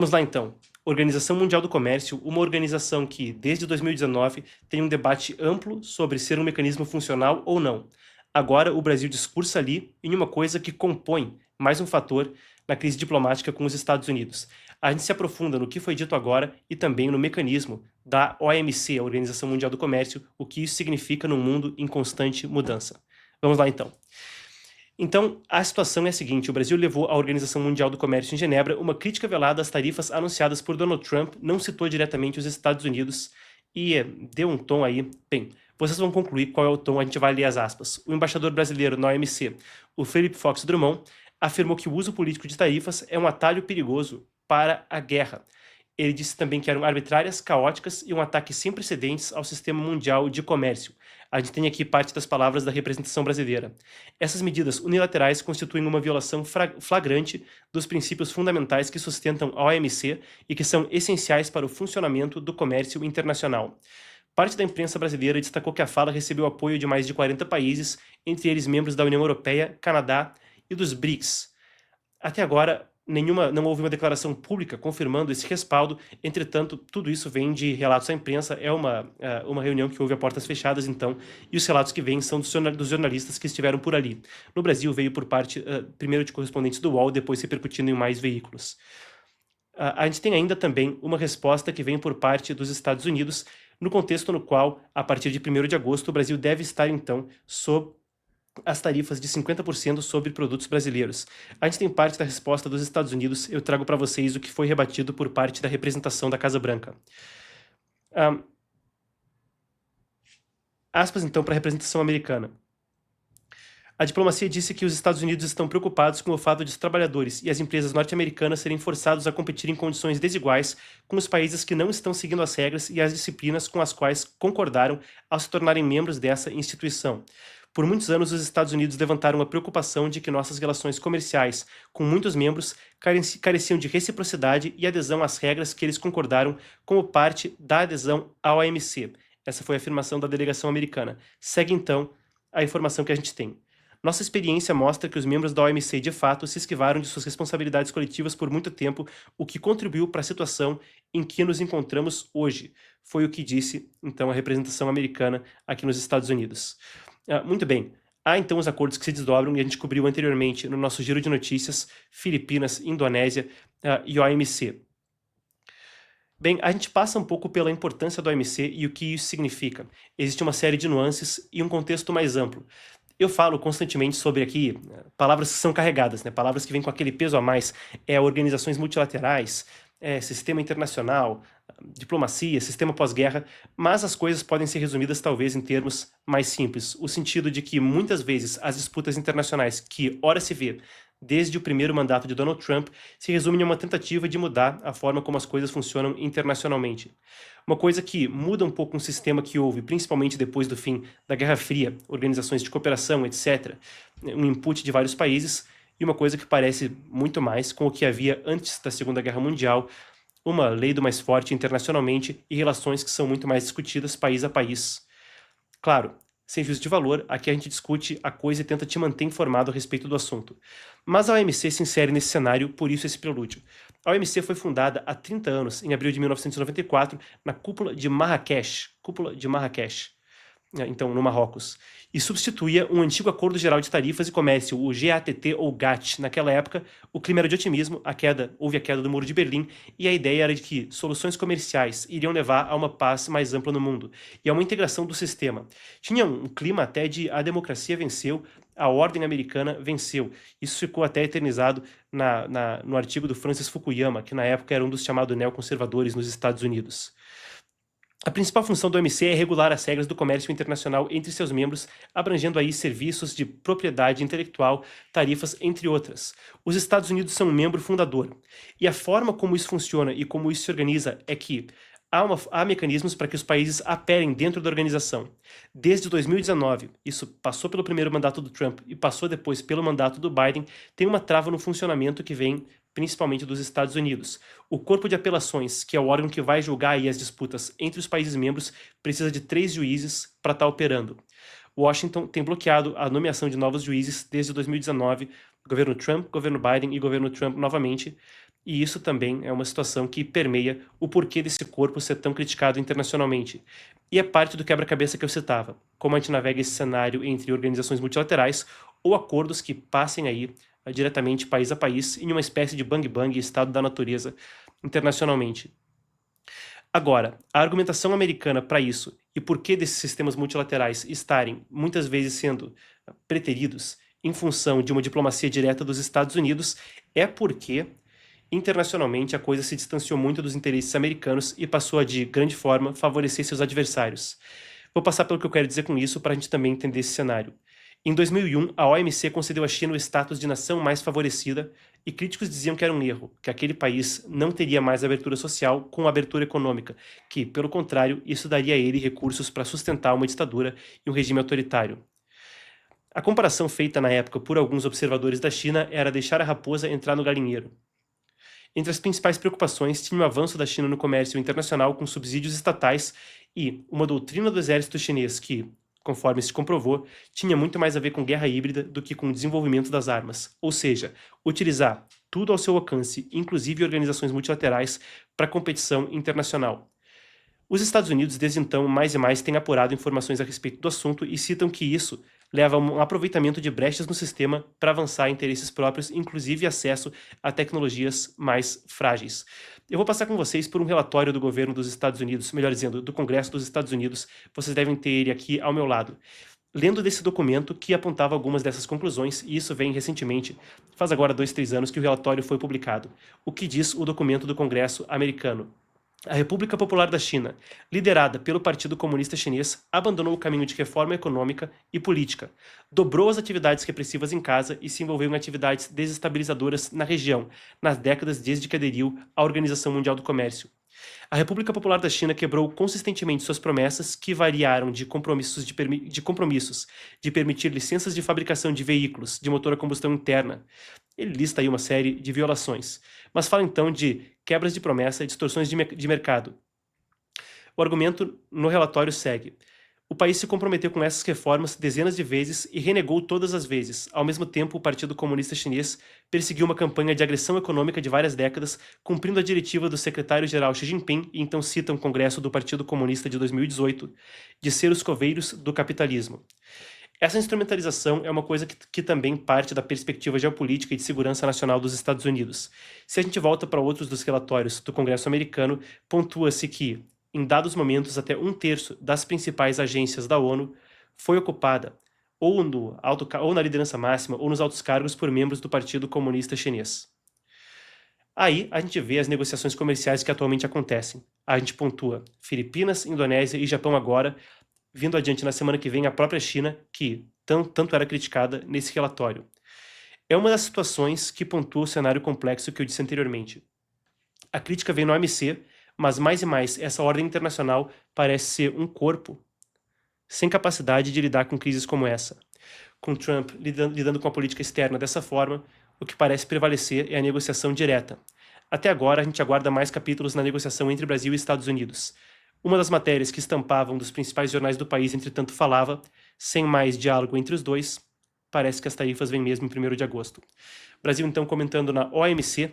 Vamos lá então. Organização Mundial do Comércio, uma organização que, desde 2019, tem um debate amplo sobre ser um mecanismo funcional ou não. Agora, o Brasil discursa ali em uma coisa que compõe mais um fator na crise diplomática com os Estados Unidos. A gente se aprofunda no que foi dito agora e também no mecanismo da OMC, a Organização Mundial do Comércio, o que isso significa num mundo em constante mudança. Vamos lá então. Então, a situação é a seguinte: o Brasil levou à Organização Mundial do Comércio em Genebra uma crítica velada às tarifas anunciadas por Donald Trump, não citou diretamente os Estados Unidos e deu um tom aí. Bem, vocês vão concluir qual é o tom, a gente vai ler as aspas. O embaixador brasileiro na OMC, o Philip Fox Drummond, afirmou que o uso político de tarifas é um atalho perigoso para a guerra. Ele disse também que eram arbitrárias, caóticas e um ataque sem precedentes ao sistema mundial de comércio. A gente tem aqui parte das palavras da representação brasileira. Essas medidas unilaterais constituem uma violação flagrante dos princípios fundamentais que sustentam a OMC e que são essenciais para o funcionamento do comércio internacional. Parte da imprensa brasileira destacou que a fala recebeu apoio de mais de 40 países, entre eles membros da União Europeia, Canadá e dos BRICS. Até agora, não houve uma declaração pública confirmando esse respaldo. Entretanto, tudo isso vem de relatos à imprensa. É uma reunião que houve a portas fechadas, então, e os relatos que vêm são dos jornalistas que estiveram por ali. No Brasil, veio por parte, primeiro de correspondentes do UOL, depois repercutindo em mais veículos. A gente tem ainda também uma resposta que vem por parte dos Estados Unidos, no contexto no qual, a partir de 1º de agosto, o Brasil deve estar, então, sob as tarifas de 50% sobre produtos brasileiros. A gente tem parte da resposta dos Estados Unidos, eu trago para vocês o que foi rebatido por parte da representação da Casa Branca. Aspas, então, para a representação americana. A diplomacia disse que os Estados Unidos estão preocupados com o fato de os trabalhadores e as empresas norte-americanas serem forçados a competir em condições desiguais com os países que não estão seguindo as regras e as disciplinas com as quais concordaram ao se tornarem membros dessa instituição. Por muitos anos, os Estados Unidos levantaram a preocupação de que nossas relações comerciais com muitos membros careciam de reciprocidade e adesão às regras que eles concordaram como parte da adesão à OMC. Essa foi a afirmação da delegação americana. Segue, então, a informação que a gente tem. Nossa experiência mostra que os membros da OMC de fato se esquivaram de suas responsabilidades coletivas por muito tempo, o que contribuiu para a situação em que nos encontramos hoje. Foi o que disse, então, a representação americana aqui nos Estados Unidos. Muito bem. Há então os acordos que se desdobram e a gente cobriu anteriormente no nosso giro de notícias: Filipinas, Indonésia e OMC. Bem, a gente passa um pouco pela importância do OMC e o que isso significa. Existe uma série de nuances e um contexto mais amplo. Eu falo constantemente sobre aqui palavras que são carregadas, né? Palavras que vêm com aquele peso a mais, organizações multilaterais, sistema internacional, diplomacia, sistema pós-guerra, mas as coisas podem ser resumidas talvez em termos mais simples, o sentido de que muitas vezes as disputas internacionais que ora se vê desde o primeiro mandato de Donald Trump se resumem a uma tentativa de mudar a forma como as coisas funcionam internacionalmente. Uma coisa que muda um pouco um sistema que houve, principalmente depois do fim da Guerra Fria, organizações de cooperação, etc., um input de vários países, e uma coisa que parece muito mais com o que havia antes da Segunda Guerra Mundial, uma lei do mais forte internacionalmente e relações que são muito mais discutidas país a país. Claro, sem juízo de valor, aqui a gente discute a coisa e tenta te manter informado a respeito do assunto. Mas a OMC se insere nesse cenário, por isso esse prelúdio. A OMC foi fundada há 30 anos, em abril de 1994, na Cúpula de Marrakech, então no Marrocos, e substituía um antigo Acordo Geral de Tarifas e Comércio, o GATT ou GATT. Naquela época, o clima era de otimismo, houve a queda do Muro de Berlim, e a ideia era de que soluções comerciais iriam levar a uma paz mais ampla no mundo, e a uma integração do sistema. Tinha um clima até de a democracia venceu, a ordem americana venceu. Isso ficou até eternizado no artigo do Francis Fukuyama, que na época era um dos chamados neoconservadores nos Estados Unidos. A principal função do OMC é regular as regras do comércio internacional entre seus membros, abrangendo aí serviços de propriedade intelectual, tarifas, entre outras. Os Estados Unidos são um membro fundador. E a forma como isso funciona e como isso se organiza é que há mecanismos para que os países apelem dentro da organização. Desde 2019, isso passou pelo primeiro mandato do Trump e passou depois pelo mandato do Biden, tem uma trava no funcionamento que vem principalmente dos Estados Unidos. O Corpo de Apelações, que é o órgão que vai julgar aí as disputas entre os países membros, precisa de 3 juízes para estar operando. Washington tem bloqueado a nomeação de novos juízes desde 2019, governo Trump, governo Biden e governo Trump novamente, E isso também é uma situação que permeia o porquê desse corpo ser tão criticado internacionalmente. E é parte do quebra-cabeça que eu citava, como a gente navega esse cenário entre organizações multilaterais ou acordos que passem aí diretamente país a país em uma espécie de bang-bang estado da natureza internacionalmente. Agora, a argumentação americana para isso e por que desses sistemas multilaterais estarem muitas vezes sendo preteridos em função de uma diplomacia direta dos Estados Unidos é porque internacionalmente a coisa se distanciou muito dos interesses americanos e passou a, de grande forma, favorecer seus adversários. Vou passar pelo que eu quero dizer com isso para a gente também entender esse cenário. Em 2001, a OMC concedeu à China o status de nação mais favorecida e críticos diziam que era um erro, que aquele país não teria mais abertura social com abertura econômica, que, pelo contrário, isso daria a ele recursos para sustentar uma ditadura e um regime autoritário. A comparação feita na época por alguns observadores da China era deixar a raposa entrar no galinheiro. Entre as principais preocupações tinha o avanço da China no comércio internacional com subsídios estatais e uma doutrina do exército chinês que, conforme se comprovou, tinha muito mais a ver com guerra híbrida do que com o desenvolvimento das armas, ou seja, utilizar tudo ao seu alcance, inclusive organizações multilaterais, para competição internacional. Os Estados Unidos, desde então, mais e mais têm apurado informações a respeito do assunto e citam que isso leva a um aproveitamento de brechas no sistema para avançar interesses próprios, inclusive acesso a tecnologias mais frágeis. Eu vou passar com vocês por um relatório do governo dos Estados Unidos, melhor dizendo, do Congresso dos Estados Unidos. Vocês devem ter ele aqui ao meu lado. Lendo desse documento que apontava algumas dessas conclusões, e isso vem recentemente, faz agora 2, 3 anos que o relatório foi publicado. O que diz o documento do Congresso americano? A República Popular da China, liderada pelo Partido Comunista Chinês, abandonou o caminho de reforma econômica e política, dobrou as atividades repressivas em casa e se envolveu em atividades desestabilizadoras na região, nas décadas desde que aderiu à Organização Mundial do Comércio. A República Popular da China quebrou consistentemente suas promessas, que variaram de compromissos de permitir licenças de fabricação de veículos de motor a combustão interna. Ele lista aí uma série de violações, mas fala então de quebras de promessa e distorções de mercado. O argumento no relatório segue. O país se comprometeu com essas reformas dezenas de vezes e renegou todas as vezes. Ao mesmo tempo, o Partido Comunista Chinês perseguiu uma campanha de agressão econômica de várias décadas, cumprindo a diretiva do secretário-geral Xi Jinping, e então cita um congresso do Partido Comunista de 2018, de ser os coveiros do capitalismo. Essa instrumentalização é uma coisa que também parte da perspectiva geopolítica e de segurança nacional dos Estados Unidos. Se a gente volta para outros dos relatórios do Congresso americano, pontua-se que, em dados momentos, até 1/3 das principais agências da ONU foi ocupada ou na liderança máxima ou nos altos cargos por membros do Partido Comunista Chinês. Aí a gente vê as negociações comerciais que atualmente acontecem. A gente pontua Filipinas, Indonésia e Japão agora, vindo adiante na semana que vem a própria China, que tanto era criticada nesse relatório. É uma das situações que pontua o cenário complexo que eu disse anteriormente. A crítica vem no OMC, mas mais e mais essa ordem internacional parece ser um corpo sem capacidade de lidar com crises como essa. Com Trump lidando com a política externa dessa forma, o que parece prevalecer é a negociação direta. Até agora, a gente aguarda mais capítulos na negociação entre Brasil e Estados Unidos. Uma das matérias que estampavam dos principais jornais do país, entretanto, falava, sem mais diálogo entre os dois, parece que as tarifas vêm mesmo em 1º de agosto. Brasil, então, comentando na OMC,